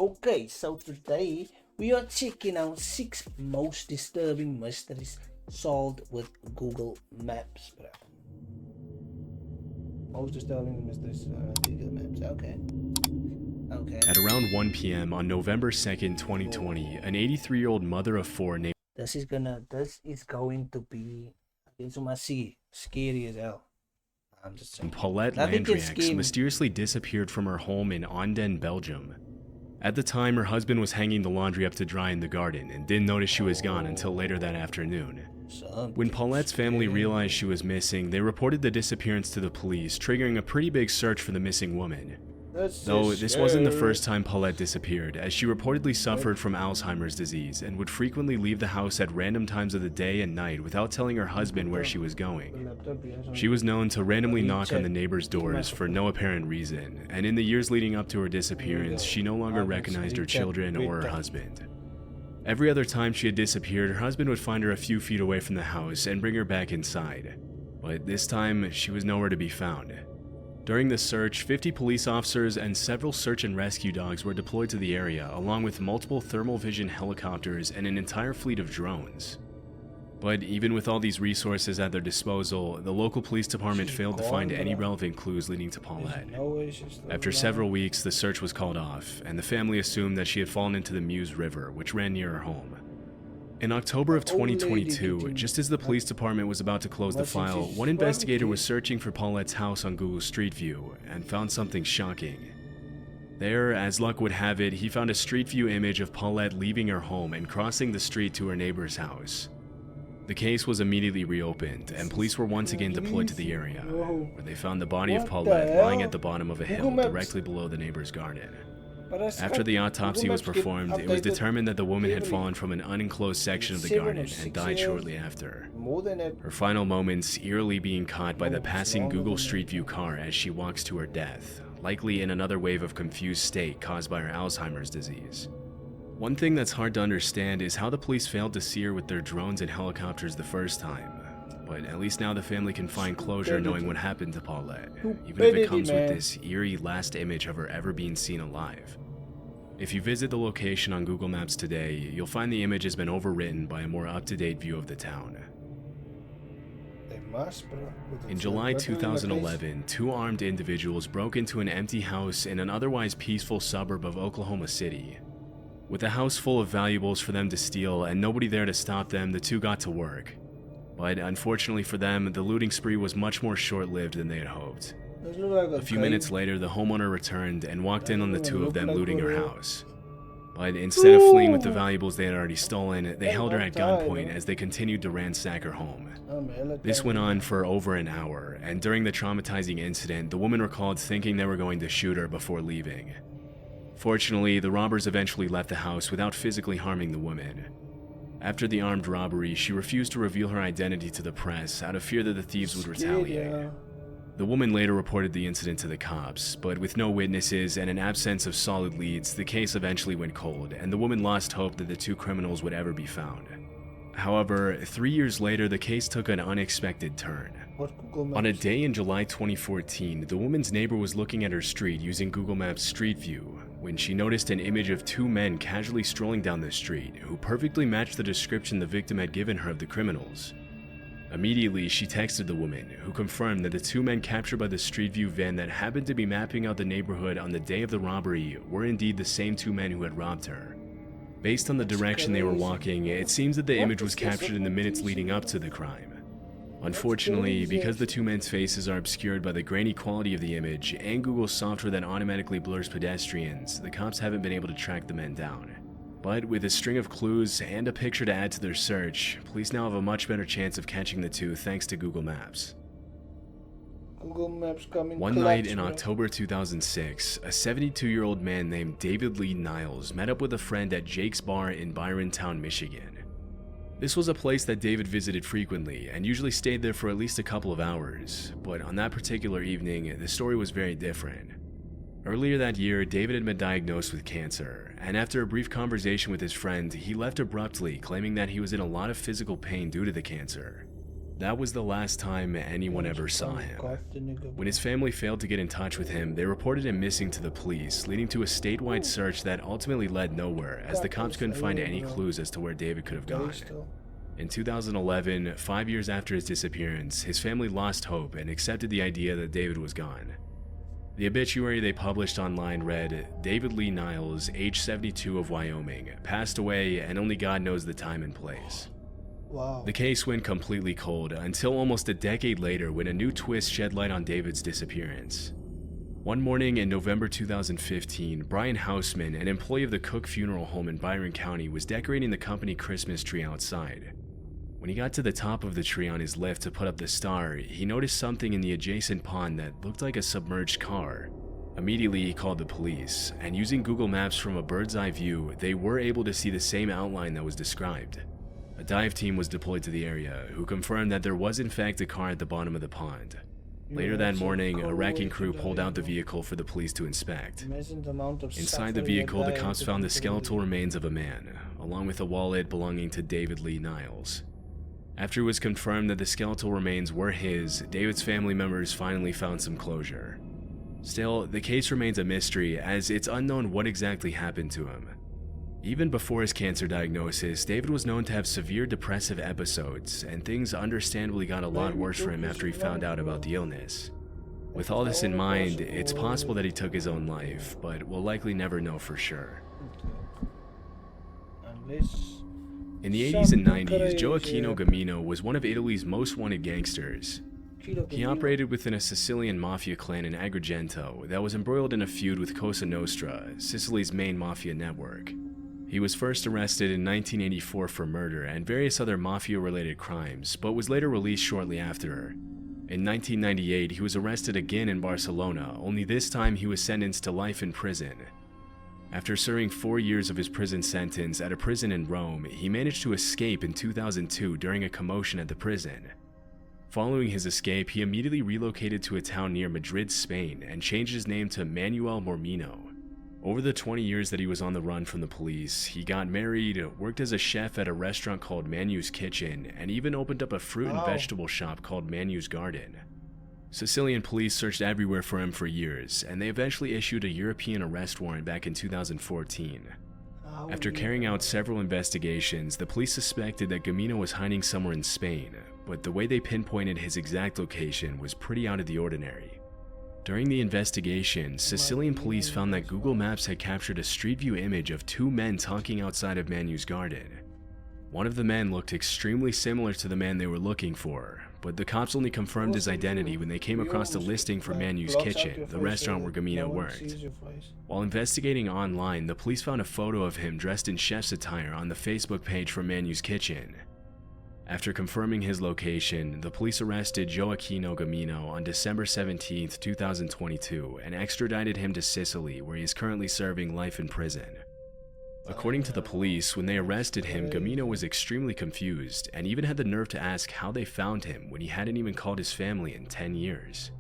Okay, so today we are checking out 6 most disturbing mysteries solved with Google Maps, bro. Most disturbing mysteries, Google Maps. Okay. At around 1 p.m. on November 2nd, 2020, an 83-year-old mother of 4 named This is going to be scary as hell. I'm just saying. Paulette Landriax mysteriously disappeared from her home in Anden, Belgium. At the time, her husband was hanging the laundry up to dry in the garden and didn't notice she was gone until later that afternoon. When Paulette's family realized she was missing, they reported the disappearance to the police, triggering a pretty big search for the missing woman. Though this wasn't the first time Paulette disappeared, as she reportedly suffered from Alzheimer's disease and would frequently leave the house at random times of the day and night without telling her husband where she was going. She was known to randomly knock on the neighbors' doors for no apparent reason, and in the years leading up to her disappearance, she no longer recognized her children or her husband. Every other time she had disappeared, her husband would find her a few feet away from the house and bring her back inside. But this time, she was nowhere to be found. During the search, 50 police officers and several search and rescue dogs were deployed to the area, along with multiple thermal vision helicopters and an entire fleet of drones. But even with all these resources at their disposal, the local police department failed to find any relevant clues leading to Paulette. After several weeks, the search was called off, and the family assumed that she had fallen into the Meuse River, which ran near her home. In October of 2022, just as the police department was about to close the file, one investigator was searching for Paulette's house on Google Street View and found something shocking. There, as luck would have it, he found a Street View image of Paulette leaving her home and crossing the street to her neighbor's house. The case was immediately reopened, and police were once again deployed to the area, where they found the body of Paulette lying at the bottom of a hill directly below the neighbor's garden. After the autopsy was performed, it was determined that the woman had fallen from an unenclosed section of the garden and died shortly after. Her final moments eerily being caught by the passing Google Street View car as she walks to her death, likely in another wave of confused state caused by her Alzheimer's disease. One thing that's hard to understand is how the police failed to see her with their drones and helicopters the first time. But at least now the family can find closure knowing what happened to Paulette, even if it comes with this eerie last image of her ever being seen alive. If you visit the location on Google Maps today, you'll find the image has been overwritten by a more up-to-date view of the town. In July 2011, 2 armed individuals broke into an empty house in an otherwise peaceful suburb of Oklahoma City. With a house full of valuables for them to steal and nobody there to stop them, the 2 got to work. But unfortunately for them, the looting spree was much more short-lived than they had hoped. A few minutes later, the homeowner returned and walked in on the 2 of them looting her house. But instead of fleeing with the valuables they had already stolen, they held her at gunpoint as they continued to ransack her home. This went on for over an hour, and during the traumatizing incident, the woman recalled thinking they were going to shoot her before leaving. Fortunately, the robbers eventually left the house without physically harming the woman. After the armed robbery, she refused to reveal her identity to the press out of fear that the thieves would retaliate. The woman later reported the incident to the cops, but with no witnesses and an absence of solid leads, the case eventually went cold, and the woman lost hope that the 2 criminals would ever be found. However, 3 years later, the case took an unexpected turn. On a day in July 2014, the woman's neighbor was looking at her street using Google Maps Street View when she noticed an image of 2 men casually strolling down the street who perfectly matched the description the victim had given her of the criminals. Immediately, she texted the woman, who confirmed that the 2 men captured by the Street View van that happened to be mapping out the neighborhood on the day of the robbery were indeed the same 2 men who had robbed her. Based on the direction they were walking, it seems that the image was captured in the minutes leading up to the crime. Unfortunately, because the 2 men's faces are obscured by the grainy quality of the image and Google's software that automatically blurs pedestrians, the cops haven't been able to track the men down. But with a string of clues and a picture to add to their search, police now have a much better chance of catching the 2 thanks to Google Maps. One night in October 2006, a 72-year-old man named David Lee Niles met up with a friend at Jake's Bar in Byrontown, Michigan. This was a place that David visited frequently and usually stayed there for at least a couple of hours, but on that particular evening, the story was very different. Earlier that year, David had been diagnosed with cancer, and after a brief conversation with his friend, he left abruptly, claiming that he was in a lot of physical pain due to the cancer. That was the last time anyone ever saw him. When his family failed to get in touch with him, they reported him missing to the police, leading to a statewide search that ultimately led nowhere, as the cops couldn't find any clues as to where David could have gone. In 2011, 5 years after his disappearance, his family lost hope and accepted the idea that David was gone. The obituary they published online read, "David Lee Niles, age 72 of Wyoming, passed away and only God knows the time and place." Wow. The case went completely cold until almost a decade later when a new twist shed light on David's disappearance. One morning in November 2015, Brian Hausman, an employee of the Cook Funeral Home in Byron County, was decorating the company Christmas tree outside. When he got to the top of the tree on his lift to put up the star, he noticed something in the adjacent pond that looked like a submerged car. Immediately, he called the police, and using Google Maps from a bird's eye view, they were able to see the same outline that was described. A dive team was deployed to the area, who confirmed that there was in fact a car at the bottom of the pond. Later that morning, a wrecking crew pulled out the vehicle for the police to inspect. Inside the vehicle, the cops found the skeletal remains of a man, along with a wallet belonging to David Lee Niles. After it was confirmed that the skeletal remains were his, David's family members finally found some closure. Still, the case remains a mystery, as it's unknown what exactly happened to him. Even before his cancer diagnosis, David was known to have severe depressive episodes, and things understandably got a lot worse for him after he found out about the illness. With all this in mind, it's possible that he took his own life, but we'll likely never know for sure. In the 80s and 90s, Joako Gamino was one of Italy's most wanted gangsters. He operated within a Sicilian mafia clan in Agrigento that was embroiled in a feud with Cosa Nostra, Sicily's main mafia network. He was first arrested in 1984 for murder and various other mafia-related crimes, but was later released shortly after. In 1998, he was arrested again in Barcelona, only this time he was sentenced to life in prison. After serving 4 years of his prison sentence at a prison in Rome, he managed to escape in 2002 during a commotion at the prison. Following his escape, he immediately relocated to a town near Madrid, Spain, and changed his name to Manuel Mormino. Over the 20 years that he was on the run from the police, he got married, worked as a chef at a restaurant called Manu's Kitchen, and even opened up a fruit and vegetable shop called Manu's Garden. Sicilian police searched everywhere for him for years, and they eventually issued a European arrest warrant back in 2014. After carrying out several investigations, the police suspected that Gamino was hiding somewhere in Spain, but the way they pinpointed his exact location was pretty out of the ordinary. During the investigation, Sicilian police found that Google Maps had captured a street view image of two men talking outside of Manu's garden. One of the men looked extremely similar to the man they were looking for, but the cops only confirmed his identity when they came across a listing for Manu's Kitchen, the restaurant where Gamino worked. While investigating online, the police found a photo of him dressed in chef's attire on the Facebook page for Manu's Kitchen. After confirming his location, the police arrested Joako Gamino on December 17, 2022, and extradited him to Sicily, where he is currently serving life in prison. According to the police, when they arrested him, Gamino was extremely confused, and even had the nerve to ask how they found him when he hadn't even called his family in 10 years.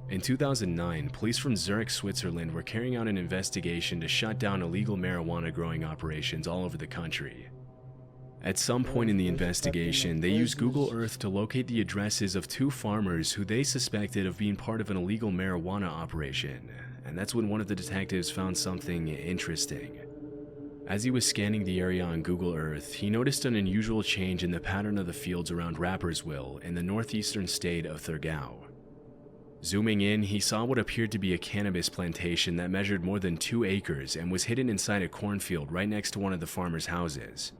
In 2009, police from Zurich, Switzerland were carrying out an investigation to shut down illegal marijuana growing operations all over the country. At some point in the investigation, they used Google Earth to locate the addresses of two farmers who they suspected of being part of an illegal marijuana operation, and that's when one of the detectives found something interesting. As he was scanning the area on Google Earth, he noticed an unusual change in the pattern of the fields around Rapperswil in the northeastern state of Thurgau. Zooming in, he saw what appeared to be a cannabis plantation that measured more than 2 acres and was hidden inside a cornfield right next to one of the farmers' houses.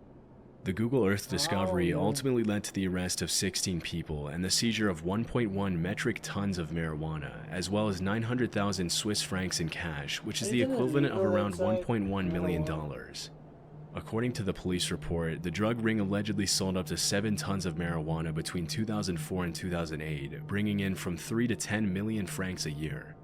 The Google Earth discovery ultimately led to the arrest of 16 people and the seizure of 1.1 metric tons of marijuana, as well as 900,000 Swiss francs in cash, which is the equivalent of around $1.1 million. According to the police report, the drug ring allegedly sold up to 7 tons of marijuana between 2004 and 2008, bringing in from 3 to 10 million francs a year.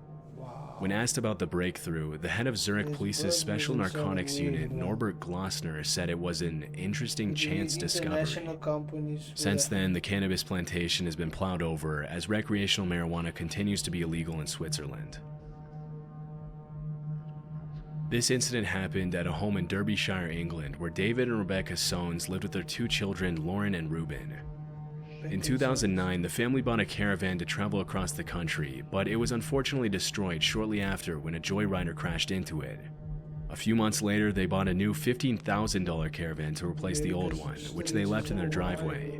When asked about the breakthrough, the head of Zurich Police's Special Narcotics Unit, Norbert Glossner, said it was an interesting chance discovery. Since then, the cannabis plantation has been plowed over as recreational marijuana continues to be illegal in Switzerland. This incident happened at a home in Derbyshire, England, where David and Rebecca Soanes lived with their 2 children, Lauren and Ruben. In 2009, the family bought a caravan to travel across the country, but it was unfortunately destroyed shortly after when a joyrider crashed into it. A few months later, they bought a new $15,000 caravan to replace the old one, which they left in their driveway.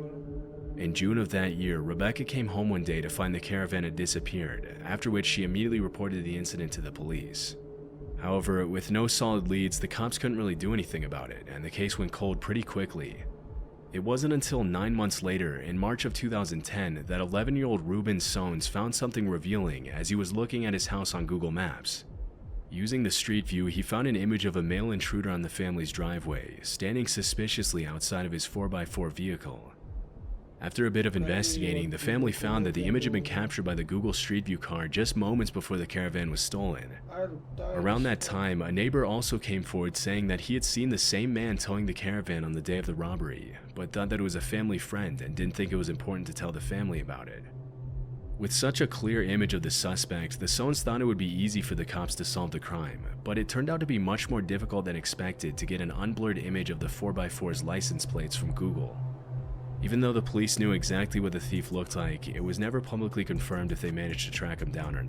In June of that year, Rebecca came home one day to find the caravan had disappeared, after which she immediately reported the incident to the police. However, with no solid leads, the cops couldn't really do anything about it, and the case went cold pretty quickly. It wasn't until 9 months later, in March of 2010, that 11-year-old Ruben Soanes found something revealing as he was looking at his house on Google Maps. Using the street view, he found an image of a male intruder on the family's driveway, standing suspiciously outside of his 4x4 vehicle. After a bit of investigating, the family found that the image had been captured by the Google Street View car just moments before the caravan was stolen. Around that time, a neighbor also came forward saying that he had seen the same man towing the caravan on the day of the robbery, but thought that it was a family friend and didn't think it was important to tell the family about it. With such a clear image of the suspect, the Soanes thought it would be easy for the cops to solve the crime, but it turned out to be much more difficult than expected to get an unblurred image of the 4x4's license plates from Google. Even though the police knew exactly what the thief looked like, it was never publicly confirmed if they managed to track him down or not.